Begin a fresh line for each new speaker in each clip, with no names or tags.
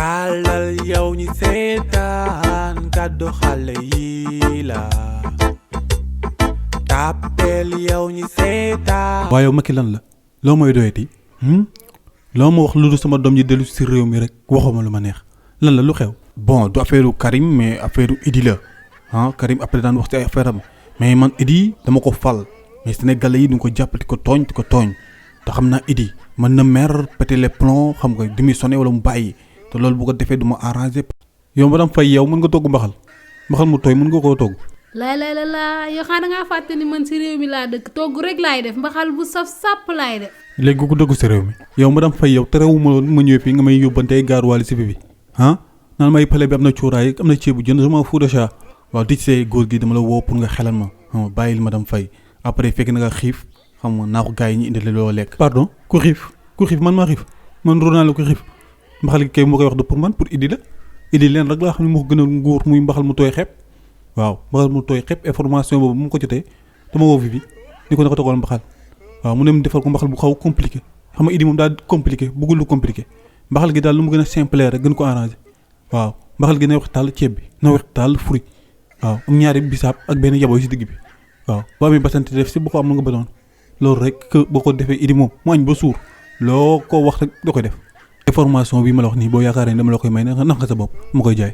tàllal yow ñi seetaan kàddu xale yi la tàppeel yow ñi seetaan.
waaye yow Macky lan la loo mooy doyati loo ma wax lu dul sama doom ji dellu si réew mi rek waxuma lu ma neex lan la lu xew. bon du affaire Karim mais affaire Idi la Karim après daan wax ci ay affaire am mais man Idi dama ko fal mais Sénégalais yi du ko jàpp di ko tooñ te xam naa Idi mën na mer péter les plombs xam nga démissionné wala mu bàyyi te loolu bu ko defee du ma arrangé. yow madame Faye yow mën nga togg mbaxal mu tooy mën nga koo togg.
laa yoo xam da ngaa fàtte ni man si réew mi laa dëkk togg rek laay def mbaxal bu saf sàpp laay def.
léegi ku dëggu si réew mi. yow madame Faye yow terewuma ma ñëwee fii nga may yóbbante ay gaaruwaale si bi naan may pale bi am na cuuraay am na ceebu jën sama fou de chat waaw di see góor gi dama la woo pour nga xelal ma xam nga bàyyil madame Faye après fekk na nga xiif xam nga naa ko gars yi ñu indil loo lekk. pardon ku xiif man maa xiif man Ronald la ku xiif mbaxal gi kay moo koy wax de pour man pour Idi la Idi leen rek laa xam ne moo ko gën a nguur muy mbaxal mu tooy xepp waaw mbaxal mu tooy xepp information boobu mu ko jotee dama woo fi ni ko toggal mbaxal waaw mu dem defal ko mbaxal bu xaw compliqué xam nga Idi moom daal compliqué bëggul lu compliqué mbaxal gi daal lu mu gën a simple rek gën ko arrangé waaw mbaxal gi na wax taal ceeb bi na wax taal fruit waaw am ñaari bisaab ak benn yaboy si digg bi waaw boo amee basante def si boo ko am na nga bëggoon loolu rek boo ko defee Idi moom mu añ ba suur loo ko wax rek da koy def. information bi ma la wax nii boo yaakaaree dama la koy may nax nga sa bopp ma koy jaay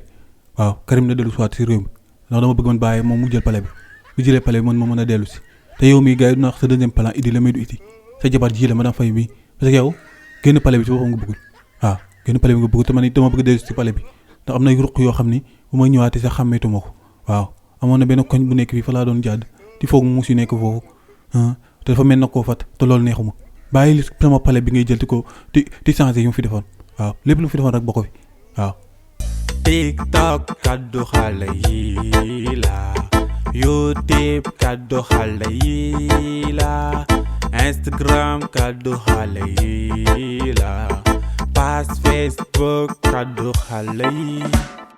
waaw Karim na dellu si waat si réew mi ndax dama bëgg man bàyyi moom mu jël palais bi bu jëlee palais bi man ma mën a dellu si te yow mii gars yi dina wax sa deuxième plan Idi la may du Idi sa jabar ji la madame Faye mii parce que yow génn palais bi si boppam nga bëggul waaw génn palais bi nga bëggul te man it dama bëgg dellu si palais bi ndax am na ruq yoo xam ni bu ma ñëwaatee sax xàmmeetuma ko waaw amoon na benn koñ bu nekk fii fa laa doon jàdd di foog muus yu nekk foofu te dafa mel na koo fat te loolu neexuma bàyyi sama palais bi ngay jël di ko di changé yu mu fi defoon waaw lépp lu mu fi defoon rek bokk fi waaw.
TikTok kaddu xale yi la YouTube kaddu xale yi la Instagram kaddu xale yi la page Facebook kaddu xale yi.